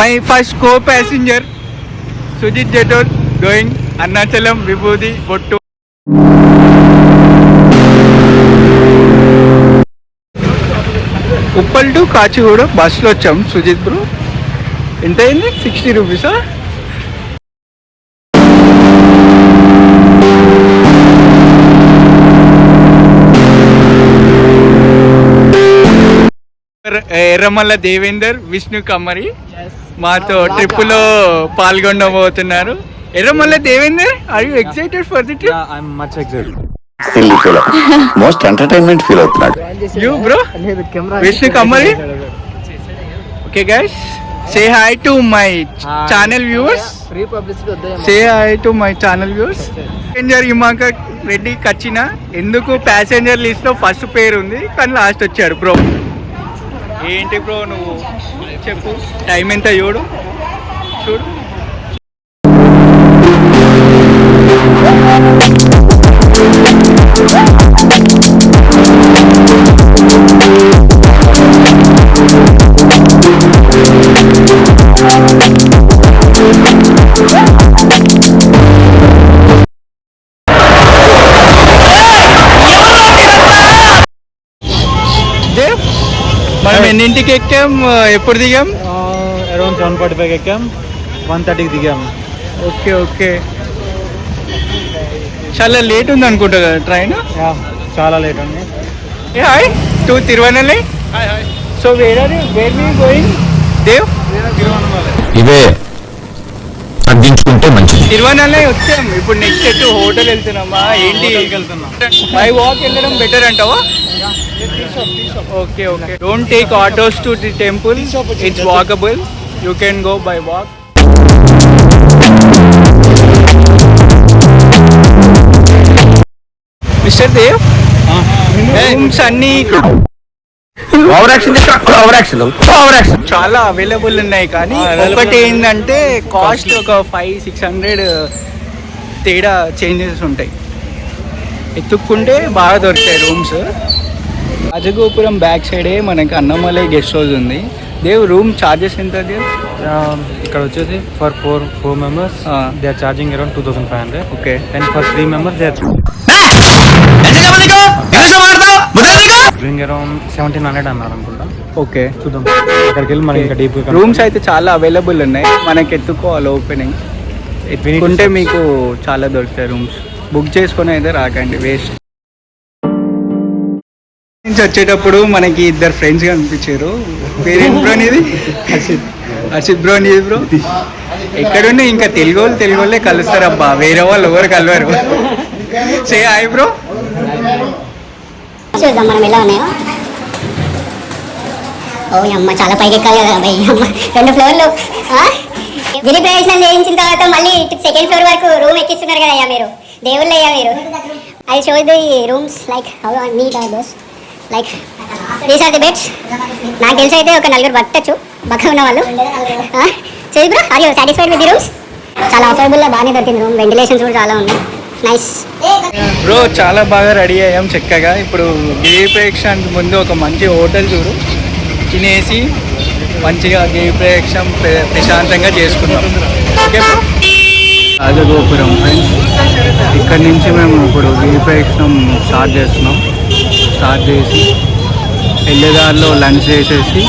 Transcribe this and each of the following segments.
My first co-passenger Sujit Jetor going Arnachalam Vibhuti Bottu. Uppal to Kachiguda బస్సులో వచ్చాం Sujith bro. ఎంత అయింది? 60 రూపీసా? ఎర్రమల్ల దేవేందర్, విష్ణు కమ్మరి మాతో ట్రిప్పులో పాల్గొనబోతున్నారు. Erramalla Devender, are you excited for the trip? I am much excited. Silly feel most entertainment feel అవుతున్నాడు. You bro, Vishnu Kammari. Okay guys, say hi to my channel viewers. Say hi to my channel viewers. Passenger ఇమాక రెడ్డి కచ్చిన ఎందుకు passenger list లో first పేరు ఉంది కానీ last వచ్చాడు bro. ఏంటి బ్రో నువ్వు చెప్పు, టైం ఎంత చూడు. మనం ఎన్నింటికి ఎక్కాం, ఎప్పుడు దిగాం? అరౌండ్ 7:45 ఎక్కాం, 1:30కి దిగాం. ఓకే. చాలా లేట్ ఉంది అనుకుంటా కదా ట్రైన్? చాలా లేట్ ఉంది. Hi to Tiruvannamalai. So where we going Dev? ఇవే తగ్గించుకుంటే మంచిది. తిరువనమలై వచ్చాం, ఇప్పుడు నెక్స్ట్ ఎటు హోటల్ వెళ్తున్నామా ఏంటి? బై వాక్ వెళ్ళడం బెటర్ అంటావా? Okay. Don't take autos to the temple. It's walkable. You can go by walk. Mr. Dev, rooms అన్ని చాలా అవైలబుల్ ఉన్నాయి కానీ ఒకటి ఏంటంటే కాస్ట్ ఒక 500-600 తేడా చేంజెస్ ఉంటాయి. ఎత్తుక్కుంటే బాగా దొరుకుతాయి రూమ్స్. రాజగోపురం బ్యాక్ సైడే మనకి అన్నమలై గెస్ట్ హౌస్ ఉంది. దేవ్ రూమ్ చార్జెస్ ఎంత? ఇక్కడ వచ్చేసి for 4 members they are charging around 2500. Okay. And for 3 members they are drink around 1700 అన్నారు అనుకుంటా. ఓకే, చూద్దాం అక్కడికి వెళ్ళి మనకి ఇంకా డీప్. రూమ్స్ అయితే చాలా అవైలబుల్ ఉన్నాయి, మనకి ఎత్తుకోవాలి. ఓపెనింగ్ ఎత్తుకుంటే మీకు చాలా దొరుకుతాయి రూమ్స్. బుక్ చేసుకొని అయితే రాకండి, వేస్ట్. నుంచి వచ్చేటప్పుడు మనకి 2 ఫ్రెండ్స్ కనిపించారు. పేరేంటి బ్రో నీది? హర్షిత్ బ్రో. నీది బ్రో? ఎక్కడున్నా ఇంకా తెలుగు వాళ్ళే కలుస్తారు అబ్బా, వేరే వాళ్ళు ఎవరు కలవరు. Say hi bro. చూద్దాం మనం ఎలా ఉన్నాయో. ఓ అమ్మ, చాలా పైకి ఎక్కాలి కదా అమ్మ. 2 ఫ్లోర్లు గిరి ప్రవేశం చేయించిన తర్వాత మళ్ళీ 2nd ఫ్లోర్ వరకు రూమ్ ఎక్కిస్తున్నారు కదా అయ్యా మీరు, దేవుళ్ళు అయ్యా మీరు. I show the rooms like how neat are those. Like these are the beds. నాకు తెలిసి అయితే ఒక 4 పట్టచ్చు బక్క ఉన్న వాళ్ళు. సరే bro, are you satisfied with the rooms? చాలా అఫోర్డబుల్గా బాగానే దొరికింది రూమ్. వెంటిలేషన్స్ కూడా చాలా ఉన్నాయి. నైస్ బ్రో, చాలా బాగా రెడీ అయ్యాం చక్కగా. ఇప్పుడు గిరి ప్రదక్షిణానికి ముందు ఒక మంచి హోటల్ చూడు, తినేసి మంచిగా గిరి ప్రదక్షిణం ప్రశాంతంగా చేసుకున్నాం. Okay bro. రాజగోపురం ఫ్రెండ్స్, ఇక్కడి నుంచి మేము ఇప్పుడు గిరి ప్రదక్షిణం స్టార్ట్ చేస్తున్నాం. స్టార్ట్ చేసి వెళ్ళేదారిలో లంచ్ చేసేసి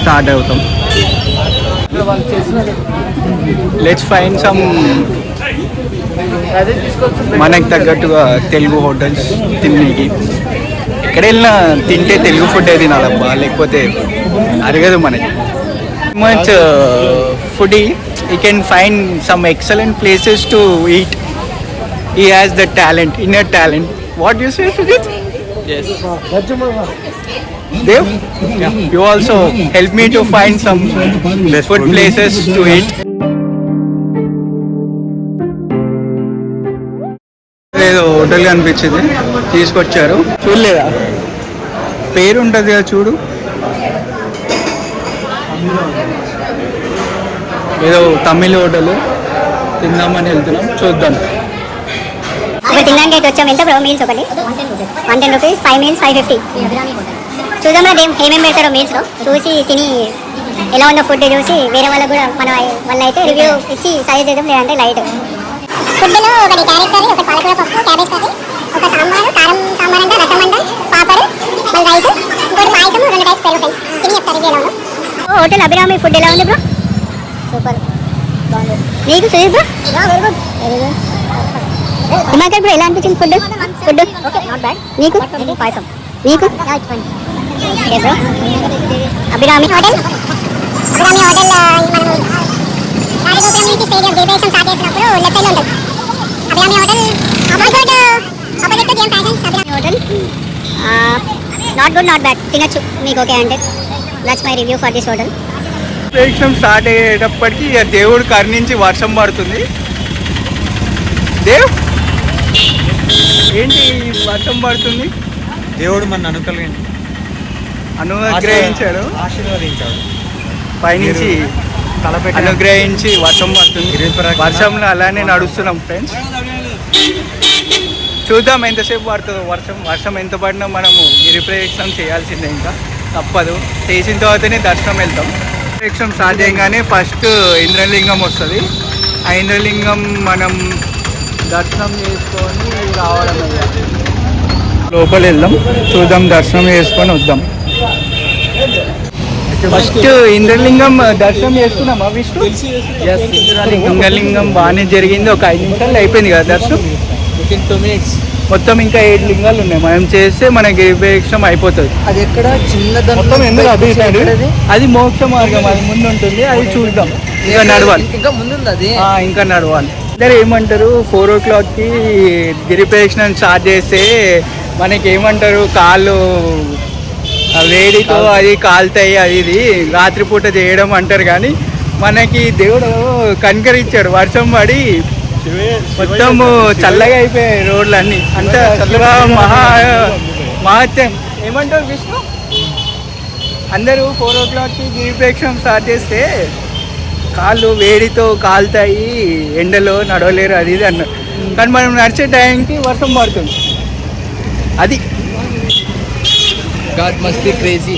స్టార్ట్ అవుతాం. లెట్స్ ఫైండ్ సమ్ మనకు తగ్గట్టుగా తెలుగు హోటల్స్ తినేకి. ఎక్కడ వెళ్ళినా తింటే తెలుగు ఫుడ్ తినాలబ్బా, లేకపోతే అరగదు మనకి. Much food you can find some excellent places to eat. He has the talent, inner talent. What you say Sujith? Yes. Dev, you also help me to find some food places to eat. ఏదో hotel కనిపించింది, తీసుకొచ్చారు. చూడలేదా? పేరు ఉంటుంది కదా చూడు, ఏదో తమిళ hotel. తిందామని వెళ్తున్నాం, చూద్దాం. ఇప్పుడు తినడానికి అయితే వచ్చాము. ఎంత బ్రో మీల్స్? ఒకటి 110 రూపీస్, 5 మీల్స్ 550. చూద్దాం ఏమేమి పెడతారో మీల్స్లో, చూసి తిని ఎలా ఉందో ఫుడ్ చూసి వేరే వాళ్ళకు కూడా మన వల్ల అయితే రివ్యూ ఇచ్చి సజెస్ట్ చేద్దాం, లేదంటే లైట్. ఫుడ్లో ఒకటి క్యారెట్ కర్రీ, ఒకటి పాలకూర పప్పు, క్యాబేజ్ కర్రీ, ఒక సాంబారు, కారం సాంబార్ అంట, రసం అంట, పాపడు, మళ్ళీ రైస్, ఇంకోటి పాయసం, 2 టైప్స్ పెరుగు ఫ్రెండ్స్. తిని చెప్తారు రివ్యూ ఎలా ఉందో. హోటల్ అభిరామి ఫుడ్ ఎలా ఉంది బ్రో? సూపర్ బాగుంది. నీకు Sudheer bro? Very good very good. Himakar bro ఎలా అనిపించింది food? Food okay not bad. నీకు? పాయసం. నీకు? Okay bro. అభిరామి హోటల్ మనం రాజగోపురం నుంచి స్టేడియం దీపేక్షం స్టార్ట్ చేసినప్పుడు లెఫ్ట్ సైడ్ ఉంటుంది అభిరామి హోటల్. ఆపోజిట్ టు గేమ్ ప్యాషన్స్ Abhirami hotel. Not good not bad, తినచ్చు మీకు ఓకే అంటే. That's my review for this hotel. ప్రేక్షం స్టార్ట్ అయ్యేటప్పటికి ఇక దేవుడు కరుణించి వర్షం పడుతుంది. దేవ్ ఏంటి వర్షం పడుతుంది? దేవుడు మన అనుగ్రహించాడు, ఆశీర్వదించాడు. పైనుంచి అనుగ్రహించి వర్షం పడుతుంది. వర్షంలో అలానే నడుస్తున్నాం ఫ్రెండ్స్. చూద్దాం ఎంతసేపు పడుతుందో వర్షం. వర్షం ఎంత పడినా మనము గిరి ప్రదక్షిణం చేయాల్సిందే, ఇంకా తప్పదు. చేసిన తర్వాతనే దర్శనం వెళ్తాం. ప్రదక్షిణం స్టార్ట్ చేయగానే ఫస్ట్ ఇంద్రలింగం వస్తుంది. ఆ ఇంద్రలింగం మనం దర్శనం చేసుకొని రావడం. లోపల వెళ్దాం, చూద్దాం, దర్శనం చేసుకొని వద్దాం. ఫస్ట్ ఇంద్రలింగం దర్శనం చేసుకున్నామా విష్ణు? ఇంద్రలింగం బాగానే జరిగింది. ఒక 5 నిమిషాలు అయిపోయింది కదా దర్శనం. మొత్తం ఇంకా 7 లింగాలు ఉన్నాయి. మనం చేస్తే మనకి గిరిప్రదక్షిణం అయిపోతుంది. అది ఎక్కడ చిన్న మొత్తం ఎందుకు అభిషేకాలు? అది మోక్ష మార్గం, అది ముందు ఉంటుంది. అది చూద్దాం. ఇంకా నడవాలి, ఇంకా ముందుంది అది. ఇంకా నడవాలి. అందరు ఏమంటారు 4 o'clockకి గిరిప్రదక్షిణం స్టార్ట్ చేస్తే మనకి ఏమంటారు కాళ్ళు వేడితో అది కాలుతాయి, అది ఇది రాత్రిపూట చేయడం అంటారు. కానీ మనకి దేవుడు కనికరించాడు. వర్షం పడి మొత్తం చల్లగా అయిపోయాయి రోడ్లు అన్నీ. అంత చల్లగా మహత్యం. ఏమంటారు విష్ణు? అందరూ 4 o'clockకి గిరిప్రదక్షిణం స్టార్ట్ చేస్తే కాళ్ళు వేడితో కాలుతాయి, ఎండలో నడవలేరు, అది ఇది అన్నారు. కానీ మనం నడిచే టైంకి వర్షం పడుతుంది. అది గాడ్ మస్ట్ బి క్రేజీ.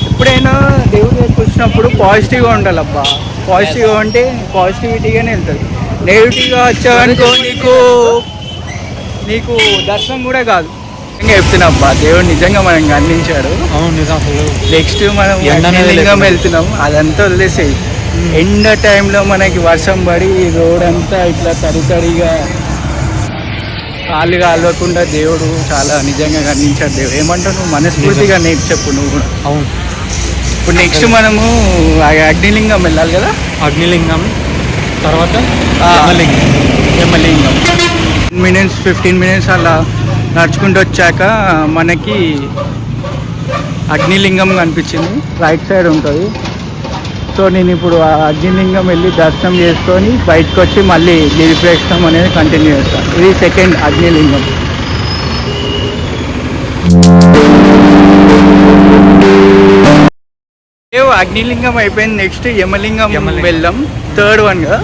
ఎప్పుడైనా దేవుడి దగ్గరికి వచ్చినప్పుడు పాజిటివ్గా ఉండాలబ్బా. పాజిటివ్గా ఉంటే పాజిటివిటీగానే వెళ్తుంది. నెగిటివ్గా వచ్చావనుకో నీకు దర్శనం కూడా కాదు. నిజంగా చెప్తున్నాబ్బా, దేవుడు నిజంగా మనం అందించాడు. అవును నిజం. నెక్స్ట్ మనం లింగం వెళ్తున్నాం, అదంతా వదిలేసేయి. ఎండ టైంలో మనకి వర్షం పడి రోడ్ అంతా ఇట్లా తడిగా కాళ్ళు కాలకుండా దేవుడు చాలా నిజంగా కనిపించాడు. దేవుడు ఏమంటావు నువ్వు? మనస్ఫూర్తిగా నేర్చు చెప్పు నువ్వు కూడా. అవును. ఇప్పుడు నెక్స్ట్ మనము అగ్నిలింగం వెళ్ళాలి కదా. అగ్నిలింగం తర్వాత యమలింగం 15 minutes అలా నడుచుకుంటూ వచ్చాక మనకి అగ్నిలింగం కనిపించింది. రైట్ సైడ్ ఉంటుంది. సో నేను ఇప్పుడు ఆ అగ్నిలింగం వెళ్ళి దర్శనం చేసుకొని బయటకు వచ్చి మళ్ళీ గిరిప్రదక్షిణం అనేది కంటిన్యూ చేస్తాను. ఇది సెకండ్ అగ్నిలింగం. అగ్నిలింగం అయిపోయింది. నెక్స్ట్ యమలింగం వెళ్దాం. థర్డ్ వన్ కదా.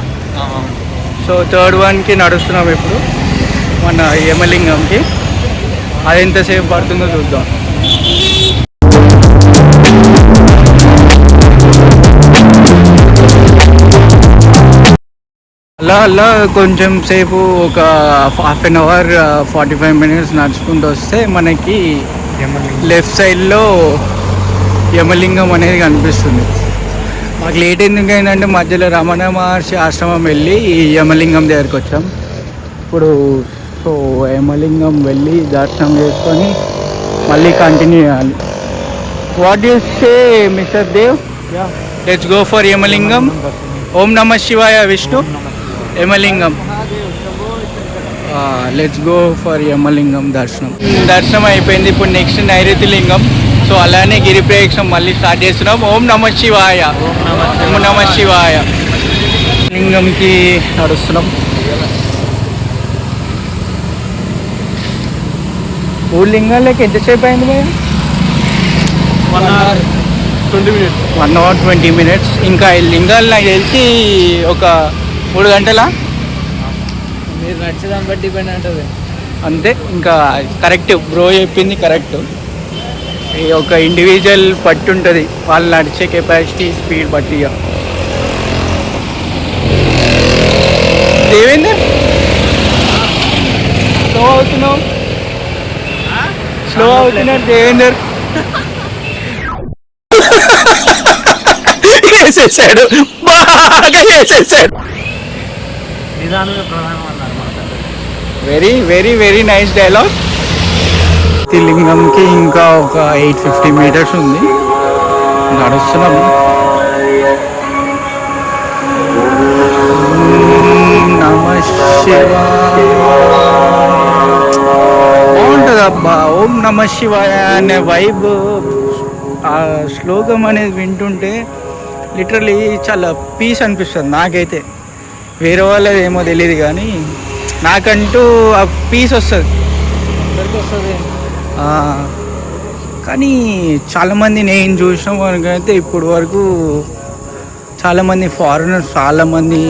సో థర్డ్ వన్కి నడుస్తున్నాం ఇప్పుడు మన యమలింగంకి. అది ఎంతసేపు పడుతుందో చూద్దాం. అలా కొంచెం సేపు ఒక 1/2 hour 45 minutes నడుచుకుంటూ వస్తే మనకి లెఫ్ట్ సైడ్లో యమలింగం అనేది కనిపిస్తుంది. మాకు లేట్ ఎందుకు అయిందంటే మధ్యలో రమణ మహర్షి ఆశ్రమం వెళ్ళి ఈ యమలింగం దగ్గరికి వచ్చాం. ఇప్పుడు సో యమలింగం వెళ్ళి దర్శనం చేసుకొని మళ్ళీ కంటిన్యూ చేయాలి. What you say mister Dev? Let's go for Yamalingam. ఓం నమః శివాయ Vishnu. Yamalingam. Let's go for Yamalingam దర్శనం అయిపోయింది. ఇప్పుడు నెక్స్ట్ నైరుతి లింగం. సో అలానే గిరిప్రదక్షిణం మళ్ళీ స్టార్ట్ చేస్తున్నాం. ఓం నమః శివాయ. ఓం నమః శివాయ. లింగంకి నడుస్తున్నాం. 4 లింగాలకి ఎంతసేపు అయింది భయ్యా? 1 hour 20 minutes. 1 hour 20 minutes. ఇంకా ఈ లింగాలు నాకు తెలిసి ఒక 3 గంటల. మీరు నడిచేదాన్ని బట్టి డిపెండ్ ఉంటుంది అంతే. ఇంకా కరెక్ట్ బ్రో చెప్పింది కరెక్ట్. ఈ ఒక ఇండివిజువల్ పట్టు ఉంటుంది వాళ్ళు నడిచే కెపాసిటీ స్పీడ్ బట్టి ఇక. దేవేందర్ స్లో అవుతున్నావు, స్లో అవుతున్నాడు దేవేందర్. వేసేసాడు, బాగా వేసేసాడు. నిదానమే ప్రధానం అన్నారు మన పెద్దలు. Very very very nice dialogue. లింగంకి ఇంకా ఒక 850 మీటర్స్ ఉంది, నడుస్తున్నాం. నమః శివాయ. బాగుంటుంది అబ్బా, ఓం నమః శివాయ అనే వైబ్, ఆ శ్లోకం అనేది వింటుంటే లిటరలీ చాలా పీస్ అనిపిస్తుంది నాకైతే. వేరే వాళ్ళది ఏమో తెలియదు కానీ నాకంటూ ఆ పీస్ వస్తుంది. అందరికి వస్తుంది. కానీ చాలామంది నేను చూసిన వరకైతే ఇప్పుడు వరకు చాలామంది ఫారినర్స్, చాలామంది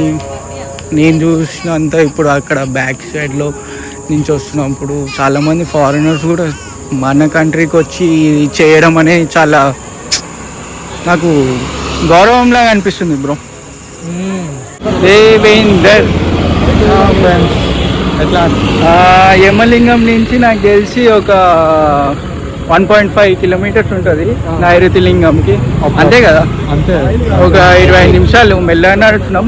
నేను చూసినంత ఇప్పుడు అక్కడ బ్యాక్ సైడ్లో నుంచి వస్తున్నప్పుడు చాలామంది ఫారినర్స్ కూడా మన కంట్రీకి వచ్చి ఇది చేయడం అనేది చాలా నాకు గౌరవంలాగా అనిపిస్తుంది బ్రో. దేవేందర్ ఎట్లా యమలింగం నుంచి నాకు తెలిసి ఒక 1.5 కిలోమీటర్స్ ఉంటుంది నైరుతి లింగంకి, అంతే కదా? అంతే. ఒక 25 నిమిషాలు మెల్లగా నడుస్తున్నాం.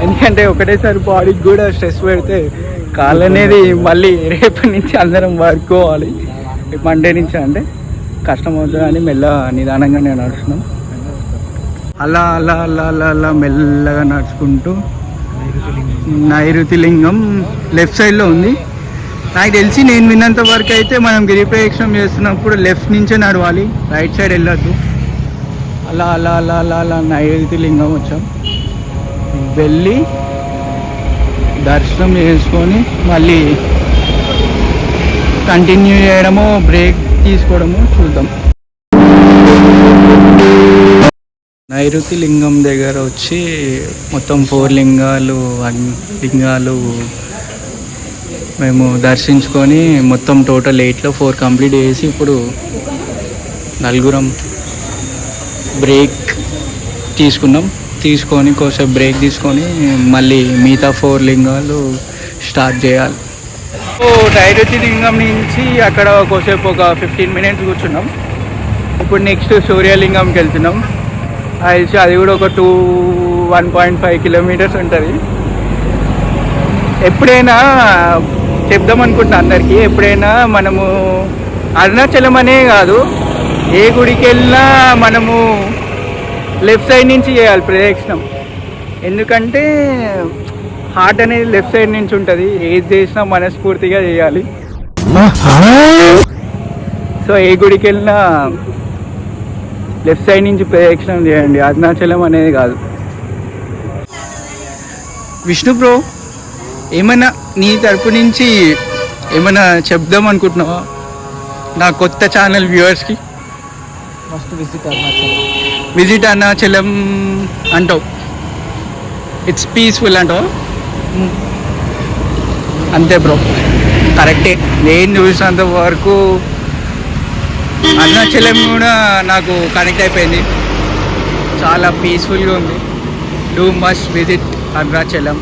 ఎందుకంటే ఒకటేసారి బాడీకి కూడా స్ట్రెస్ పెడితే కాళ్ళు అనేది మళ్ళీ రేపటి నుంచి అందరం వర్కోవాలి. మండే నుంచి అంటే కష్టం అవుతుంది అని నిదానంగానే నడుస్తున్నాం. అలా అలా అలా అలా అలా మెల్లగా నడుచుకుంటూ నైరుతి లింగం లెఫ్ట్ సైడ్లో ఉంది. నాకు తెలిసి నేను విన్నంత వరకు అయితే మనం గిరి ప్రదక్షిణం చేస్తున్నప్పుడు లెఫ్ట్ నుంచే నడవాలి, రైట్ సైడ్ వెళ్ళొద్దు. అలా అలా అలా అలా అలా నైరుతి లింగం వచ్చాం. వెళ్ళి దర్శనం చేసుకొని మళ్ళీ కంటిన్యూ చేయడమో బ్రేక్ తీసుకోవడమో చూద్దాం. నైరుతి లింగం దగ్గర వచ్చి మొత్తం 4 లింగాలు లింగాలు మేము దర్శించుకొని మొత్తం టోటల్ 8లో 4 కంప్లీట్ చేసి ఇప్పుడు నలుగురం బ్రేక్ తీసుకొని కొంచెం బ్రేక్ తీసుకొని మళ్ళీ మిగతా 4 లింగాలు స్టార్ట్ చేయాలి. నైరుతి లింగం నుంచి అక్కడ కొంచెంసేపు ఒక 15 మినిట్స్ కూర్చున్నాం. ఇప్పుడు నెక్స్ట్ సూర్యలింగంకి వెళ్తున్నాం. అది కూడా ఒక 1.5 కిలోమీటర్స్ ఉంటుంది. ఎప్పుడైనా చెప్దాం అనుకుంటున్నా అందరికీ, ఎప్పుడైనా మనము అరుణాచలం అనే కాదు ఏ గుడికి వెళ్ళినా మనము లెఫ్ట్ సైడ్ నుంచి చేయాలి ప్రదక్షిణం. ఎందుకంటే హార్ట్ అనేది లెఫ్ట్ సైడ్ నుంచి ఉంటుంది, ఏది చేసినా మనస్ఫూర్తిగా చేయాలి. సో ఏ గుడికి వెళ్ళినా లెఫ్ట్ సైడ్ నుంచి ప్రదక్షిణం చేయండి, అరుణాచలం అనేది కాదు. విష్ణు బ్రో, ఏమైనా నీ తరపు నుంచి ఏమైనా చెప్దాం అనుకుంటున్నావా నా కొత్త ఛానల్ వ్యూవర్స్కి? Must visit Arunachalam. Visit Arunachalam అంటావు, ఇట్స్ పీస్ఫుల్ అంటావు. అంతే బ్రో, కరెక్టే. నేను చూసినంత వరకు అరుణాచలం కూడా నాకు కనెక్ట్ అయిపోయింది, చాలా పీస్ఫుల్గా ఉంది. Do must visit Arunachalam.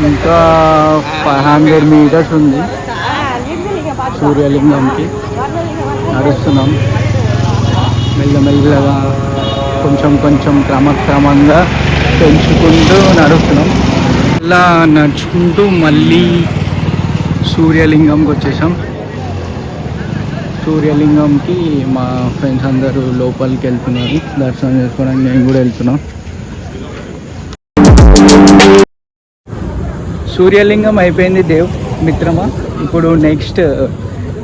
ఇంకా 500 మీటర్స్ ఉంది సూర్యలింగంకి. నడుస్తున్నాం మెల్లమెల్లగా, కొంచెం క్రమక్రమంగా పెంచుకుంటూ నడుస్తున్నాం. అలా నడుచుకుంటూ మళ్ళీ సూర్యలింగంకి వచ్చేసాం. సూర్యలింగంకి మా ఫ్రెండ్స్ అందరూ లోపలికి వెళ్తున్నారు దర్శనం చేసుకోవడానికి, నేను కూడా వెళ్తున్నాం. సూర్యలింగం అయిపోయింది దేవ్ మిత్రమా. ఇప్పుడు నెక్స్ట్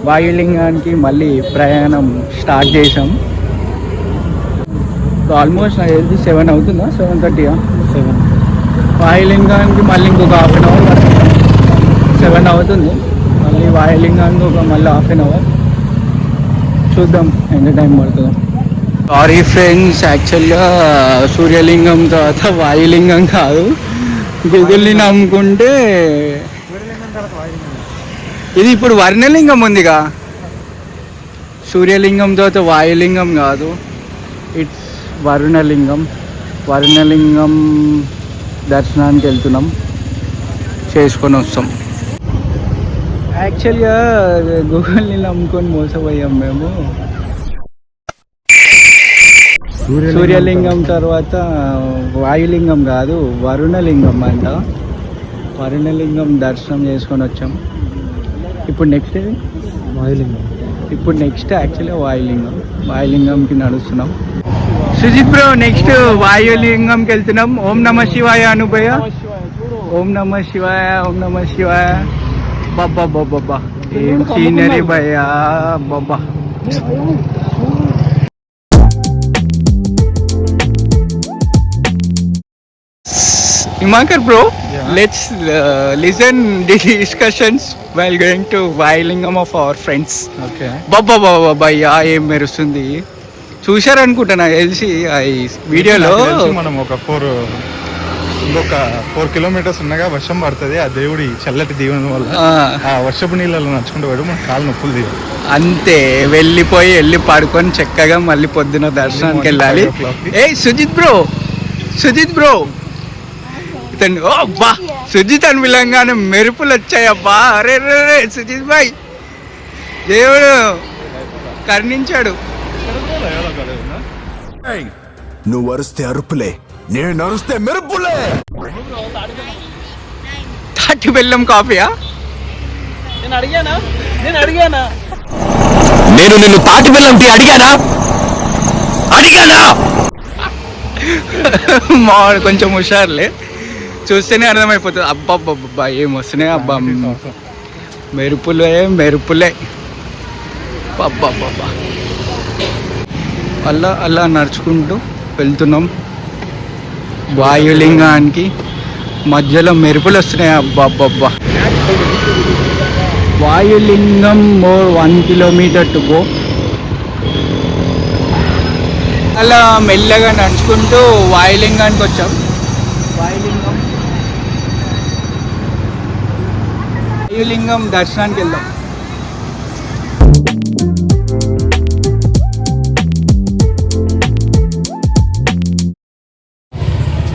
వాయులింగానికి మళ్ళీ ప్రయాణం స్టార్ట్ చేసాం. ఆల్మోస్ట్ నాకు తెలిసి 7 అవుతుందా, 7:30? 7. వాయులింగానికి మళ్ళీ ఇంకొక ½ అన్ అవర్ పడుతుంది. 7 అవుతుంది. మళ్ళీ వాయులింగానికి మళ్ళీ ½ అన్ అవర్. చూద్దాం ఎంత టైం పడుతుందో. సారీ ఫ్రెండ్స్, యాక్చువల్గా సూర్యలింగం తర్వాత వాయులింగం కాదు, గుగుల్ని నమ్ముకుంటే ఇది ఇప్పుడు వర్ణలింగం ఉందిగా, సూర్యలింగం తర్వాత వాయులింగం కాదు, ఇట్స్ వరుణలింగం. వరుణలింగం దర్శనానికి వెళ్తున్నాం, చేసుకొని వస్తాం. యాక్చువల్గా గూగుల్ని నమ్ముకొని మోసపోయాం మేము. సూర్యలింగం తర్వాత వాయులింగం కాదు, వరుణలింగం అంట. వరుణలింగం దర్శనం చేసుకొని వచ్చాం. ఇప్పుడు నెక్స్ట్ వాయులింగం. ఇప్పుడు నెక్స్ట్ యాక్చువల్గా వాయులింగం. వాయులింగంకి నడుస్తున్నాం. సుజిత్ బ్రో, నెక్స్ట్ వాయులింగంకి వెళ్తున్నాం. ఓం నమ శివాయ అనుభయ. ఓం నమ శివాయ, ఓం నమ శివాయ. బాబా బాబా ఏం సీనరీ భయ్యా బాబా. Imakar bro, let's listen the discussions while going to Vailingam of our friends. Okay. బాబా బాబా భయ్యా ఏం మెరుస్తుంది. చూశారనుకుంటా నాకు తెలిసి ఈ వీడియోలో. మనం ఇంకొక 4 కిలోమీటర్స్ ఉండగా వర్షం పడుతుంది. ఆ దేవుడి చల్లటి దీవెన వల్ల ఆ వర్షపు నీళ్ళలో నడుచుకుంటూ పోయాడు, మన కాళ్ళు నొప్పులు దిగు. అంతే, వెళ్ళి పడుకొని చక్కగా మళ్ళీ పొద్దున దర్శనానికి వెళ్ళాలి. ఏ సుజిత్ బ్రో ఇతను ఓ అబ్బా సుజిత్ అని పిలంగానే మెరుపులు వచ్చాయబ్బా. అరే రే సుజిత్ భాయ్, దేవుడు కరుణించాడు. నువ్వు అరుస్తే అరుపులే, నేను అరుస్తే మెరుపులే. తాటి బెల్లం కాఫీయా? నేను అడిగానా? నేను నిన్ను తాటి బెల్లం టీ అడిగానా? మావాడు కొంచెం హుషారులే, చూస్తేనే అర్థమైపోతుంది. అబ్బా ఏం వస్తున్నాయి అబ్బా, మెరుపులే అబ్బా. అలా నడుచుకుంటూ వెళ్తున్నాం వాయులింగానికి. మధ్యలో మెరుపులు వస్తున్నాయి అబ్బా. వాయులింగం మోర్ 1 కిలోమీటర్ టు గో. అలా మెల్లగా నడుచుకుంటూ వాయులింగానికి వచ్చాం. వాయులింగం దర్శనానికి వెళ్దాం.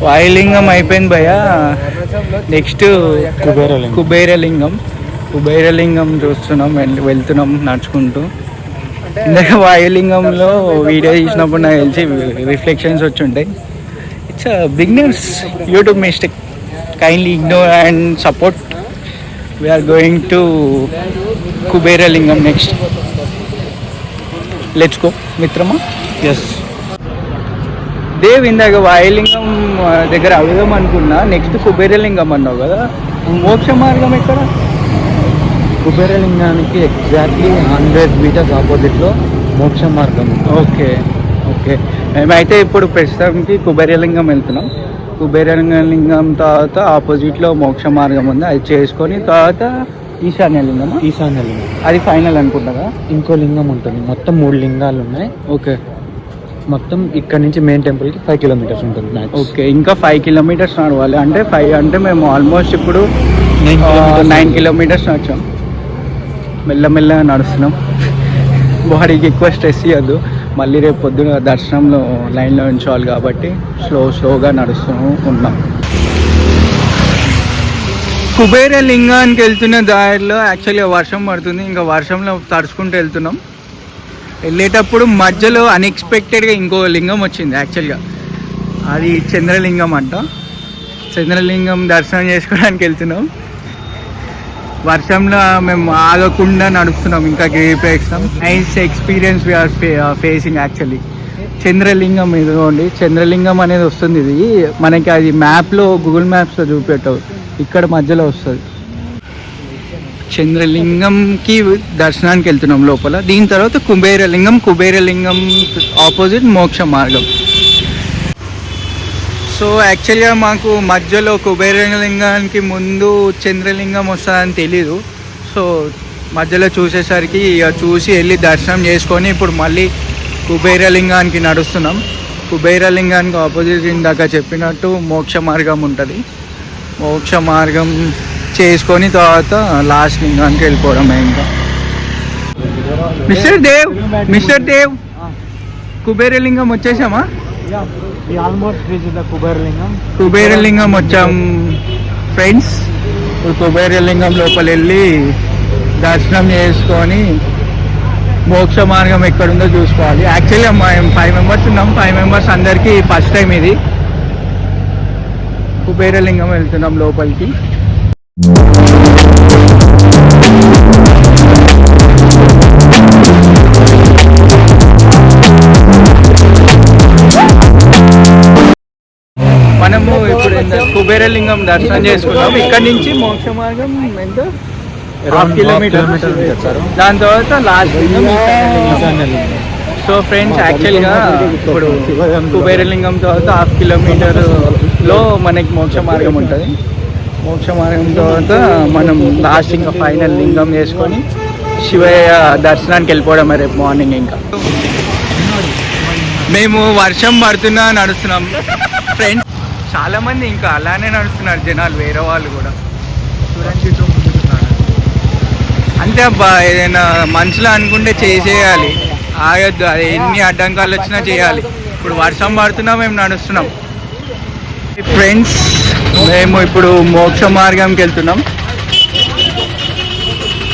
వాయులింగం అయిపోయింది భయ్య. నెక్స్ట్ కుబేరలింగం చూస్తున్నాం, వెళ్తున్నాం నడుచుకుంటూ. ఇందాక వాయులింగంలో వీడియో తీసినప్పుడు నాకు తెలిసి రిఫ్లెక్షన్స్ వచ్చి ఉంటాయి. It's beginners YouTube mistake, kindly ignore and support. We're going to Kuberalingam next. Let's go మిత్రమా. ఎస్. దేవ్, ఇందాక వాయులింగం దగ్గర అడుగుదాం అనుకున్నా, నెక్స్ట్ కుబేరలింగం అన్నావు కదా, మోక్ష మార్గం ఎక్కడ? కుబేరలింగానికి ఎగ్జాక్ట్లీ 100 మీటర్స్ ఆపోజిట్లో మోక్ష మార్గం. ఓకే. మేమైతే ఇప్పుడు ప్రస్తుతానికి కుబేరలింగం వెళ్తున్నాం. కుబేరలింగం తర్వాత ఆపోజిట్లో మోక్ష మార్గం ఉంది, అది చేసుకొని తర్వాత ఈశాన్యలింగం. అది ఫైనల్ అనుకుంటారా? ఇంకో లింగం ఉంటుంది. మొత్తం 3 లింగాలు ఉన్నాయి. ఓకే. మొత్తం ఇక్కడ నుంచి మెయిన్ టెంపుల్కి 5 కిలోమీటర్స్ ఉంటుంది. ఓకే, ఇంకా 5 కిలోమీటర్స్ నడవాలి. అంటే 5 అంటే మేము ఆల్మోస్ట్ ఇప్పుడు 9 కిలోమీటర్స్ నడిచాం. మెల్లమెల్లగా నడుస్తున్నాం. బాడీకి ఎక్కువ స్ట్రెస్ ఇవ్వద్దు, మళ్ళీ రేపు పొద్దున దర్శనంలో లైన్లో ఉంచాలి కాబట్టి స్లోగా నడుస్తూ ఉన్నాం. కుబేరలింగానికి వెళ్తున్న దారిలో యాక్చువల్గా వర్షం పడుతుంది. ఇంకా వర్షంలో తడుచుకుంటూ వెళ్తున్నాం. వెళ్ళేటప్పుడు మధ్యలో అన్ఎక్స్పెక్టెడ్గా ఇంకో లింగం వచ్చింది. యాక్చువల్గా అది చంద్రలింగం అంట. చంద్రలింగం దర్శనం చేసుకోవడానికి వెళ్తున్నాం. వర్షంలో మేము ఆగకుండా నడుస్తున్నాం. ఇంకా గిరిప్రదక్షిణం nice experience we are facing. Actually Chandralingam ఇదిగోండి, చంద్రలింగం అనేది వస్తుంది. ఇది మనకి అది మ్యాప్లో, గూగుల్ మ్యాప్స్లో చూపెట్టవు, ఇక్కడ మధ్యలో వస్తుంది. చంద్రలింగంకి దర్శనానికి వెళ్తున్నాం లోపల. దీని తర్వాత కుబేరలింగం ఆపోజిట్ మోక్ష మార్గం. సో యాక్చువల్గా మాకు మధ్యలో కుబేరలింగానికి ముందు చంద్రలింగం వస్తుందని తెలీదు. సో మధ్యలో చూసేసరికి ఇక చూసి వెళ్ళి దర్శనం చేసుకొని ఇప్పుడు మళ్ళీ కుబేరలింగానికి నడుస్తున్నాం. కుబేరలింగానికి ఆపోజిట్ ఇందాక చెప్పినట్టు మోక్ష మార్గం ఉంటుంది. మోక్ష మార్గం చేసుకొని తర్వాత లాస్ట్ లింగానికి వెళ్ళిపోవడమే ఇంకా. మిస్టర్ దేవ్ కుబేరలింగం వచ్చేసామా? Almost reach the Kuberalingam. Kuberalingam వచ్చాం ఫ్రెండ్స్. ఇప్పుడు కుబేరలింగం లోపల వెళ్ళి దర్శనం చేసుకొని మోక్ష మార్గం ఎక్కడుందో చూసుకోవాలి. యాక్చువల్లీ మేము 5 మెంబర్స్ ఉన్నాం. 5 మెంబర్స్ అందరికీ ఫస్ట్ టైం ఇది. కుబేరలింగం వెళ్తున్నాం లోపలికి. మనము ఇప్పుడు కుబేరలింగం దర్శనం చేసుకున్నాం. ఇక్కడ నుంచి మోక్ష మార్గం ఎంత 1/2 కిలోమీటర్. దాని తర్వాత లాస్ట్ లింగం ఈశాన్యలింగం. సో ఫ్రెండ్స్ యాక్చువల్గా ఇప్పుడు కుబేరలింగం తర్వాత 1/2 కిలోమీటర్లో మనకి మోక్ష మార్గం ఉంటుంది. మోక్ష మార్గం తర్వాత మనం లాస్ట్ ఇంకా ఫైనల్ లింగం చేసుకొని శివయ్య దర్శనానికి వెళ్ళిపోవడం రేపు మార్నింగ్. ఇంకా మేము వర్షం పడుతున్నా నడుస్తున్నాం ఫ్రెండ్స్. చాలా మంది ఇంకా అలానే నడుస్తున్నారు జనాలు, వేరే వాళ్ళు కూడా. అంతే అబ్బా, ఏదైనా మనసులో అనుకుంటే చేసేయాలి, ఆగొద్దు. అది ఎన్ని అడ్డంకాలు వచ్చినా చేయాలి. ఇప్పుడు వర్షం పడుతున్నా మేము నడుస్తున్నాం ఫ్రెండ్స్. మేము ఇప్పుడు మోక్ష మార్గంకి వెళ్తున్నాం.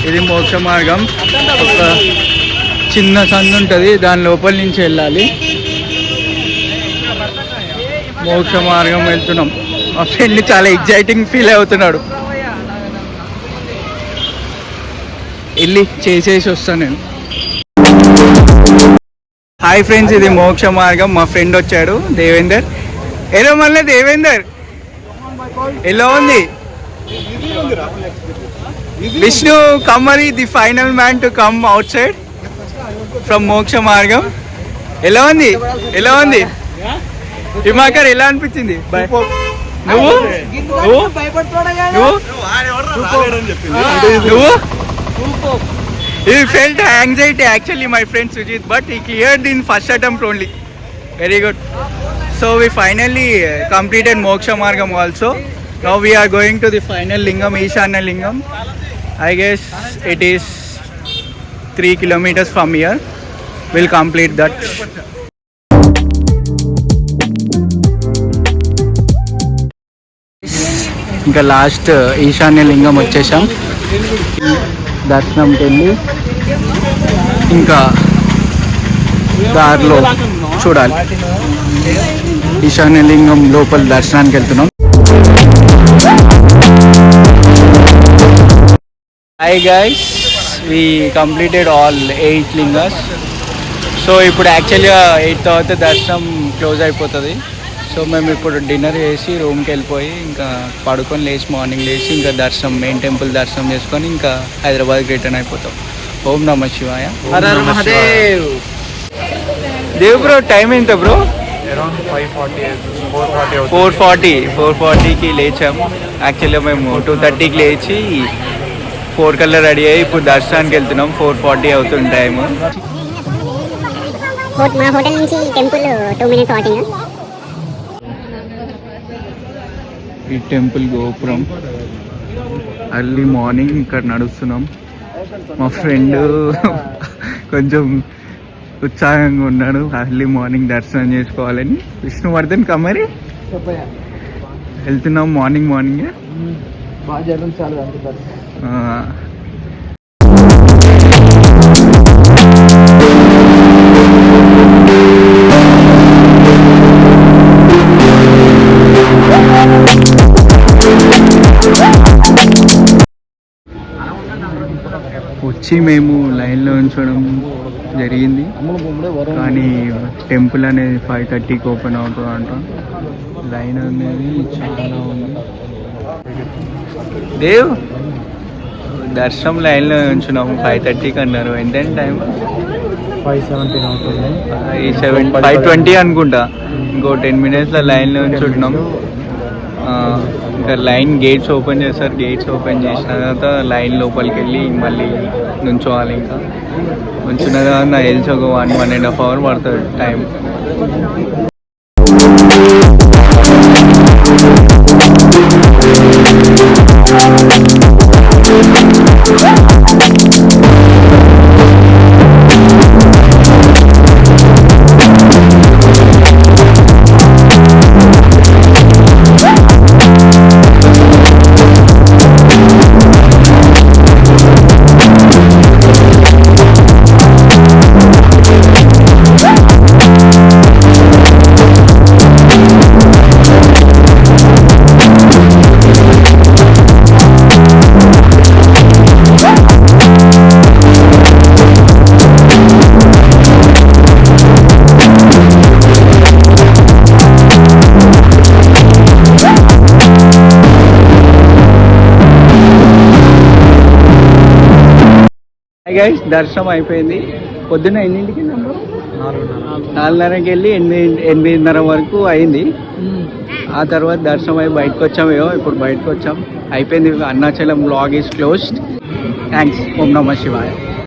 ఇది మోక్ష మార్గం. ఒక చిన్న సందు ఉంటుంది, దాని లోపల నుంచి వెళ్ళాలి. మోక్ష మార్గం వెళ్తున్నాం. మా ఫ్రెండ్ చాలా ఎగ్జైటింగ్ ఫీల్ అవుతున్నాడు. వెళ్ళి చేసేసి వస్తాను నేను. హాయ్ ఫ్రెండ్స్, ఇది మోక్ష మార్గం. మా ఫ్రెండ్ వచ్చాడు దేవేందర్. ఎలా మళ్ళీ దేవేందర్ ఎలా ఉంది? విష్ణు కమ్మరి the final man to come out side from మోక్ష మార్గం. ఎలా ఉంది? ఎలా ఉంది హిమాకర్? ఎలా అనిపించింది? నువ్వు he felt anxiety actually, my friend Sujit, but he cleared in first attempt only. Very good. So we finally completed Moksha Margam also. Now we are going to the final lingam, Ishanya Lingam. I guess it is 3 kilometers from here. We'll complete that. ఇంకా last ఈశాన్య లింగం వచ్చేసాం. దర్శనంకి వెళ్ళి ఇంకా దారిలో చూడాలి. ఈశాన్య లింగం లోపల దర్శనానికి వెళ్తున్నాం. హాయ్ గైస్, వి కంప్లీటెడ్ ఆల్ 8 లింగాస్. సో ఇప్పుడు యాక్చువల్గా 8 తర్వాత దర్శనం క్లోజ్ అయిపోతుంది. సో మేము ఇప్పుడు డిన్నర్ చేసి రూమ్కి వెళ్ళిపోయి ఇంకా పడుకొని లేచి మార్నింగ్ లేచి ఇంకా దర్శనం, మెయిన్ టెంపుల్ దర్శనం చేసుకొని ఇంకా హైదరాబాద్కి రిటర్న్ అయిపోతాం. ఓం నమ శివాయ. మహాదేవ్. దేవ్ బ్రో, టైం ఎంత బ్రో? అరౌండ్ 5:40, 4:40కి లేచాము. యాక్చువల్గా మేము 2:30కి లేచి 4 కల్లా రెడీ అయ్యి ఇప్పుడు దర్శనానికి వెళ్తున్నాం. 4:40 అవుతుంది టైము. మా హోటల్ నుంచి టెంపుల్ 2 minutes వాకింగ్. ఈ టెంపుల్ గోపురం. అర్లీ మార్నింగ్ ఇక్కడ నడుస్తున్నాం. మా ఫ్రెండ్ కొంచెం ఉత్సాహంగా ఉన్నాడు అర్లీ మార్నింగ్ దర్శనం చేసుకోవాలని. విష్ణువర్ధన్ కమ్మరి వెళ్తున్నాం మార్నింగ్. వచ్చి మేము లైన్లో ఉంచడం జరిగింది, కానీ టెంపుల్ అనేది 5:30కి ఓపెన్ అవుతుంది అంట. లైన్ అనేది చాలా ఉంది. దేవ్, దర్శనం లైన్లో ఉంచున్నాము. 5:30కి అన్నారు. ఎంతైనా టైం? 5:17 అవుతుంది. 5:20 అనుకుంటా. ఇంకో 10 minutesలో లైన్లో ఉంచుంటున్నాం. ఇంకా లైన్ గేట్స్ ఓపెన్ చేస్తారు. గేట్స్ ఓపెన్ చేసిన తర్వాత లైన్ లోపలికి వెళ్ళి మళ్ళీ నుంచోవాలి. ఇంకా నుంచిన తర్వాత నాకు తెలిసి ఒక 1.5 hours పడుతుంది టైం. గైస్ దర్శనం అయిపోయింది. పొద్దున్న ఎన్నింటికి వెళ్ళాం bro? 4:30కి వెళ్ళి 8:30 వరకు అయింది. ఆ తర్వాత దర్శనం అయి బయటకు వచ్చామేమో, ఇప్పుడు బయటకు వచ్చాం. అయిపోయింది. Arunachalam vlog is closed. Thanks. ఓం నమః శివాయ.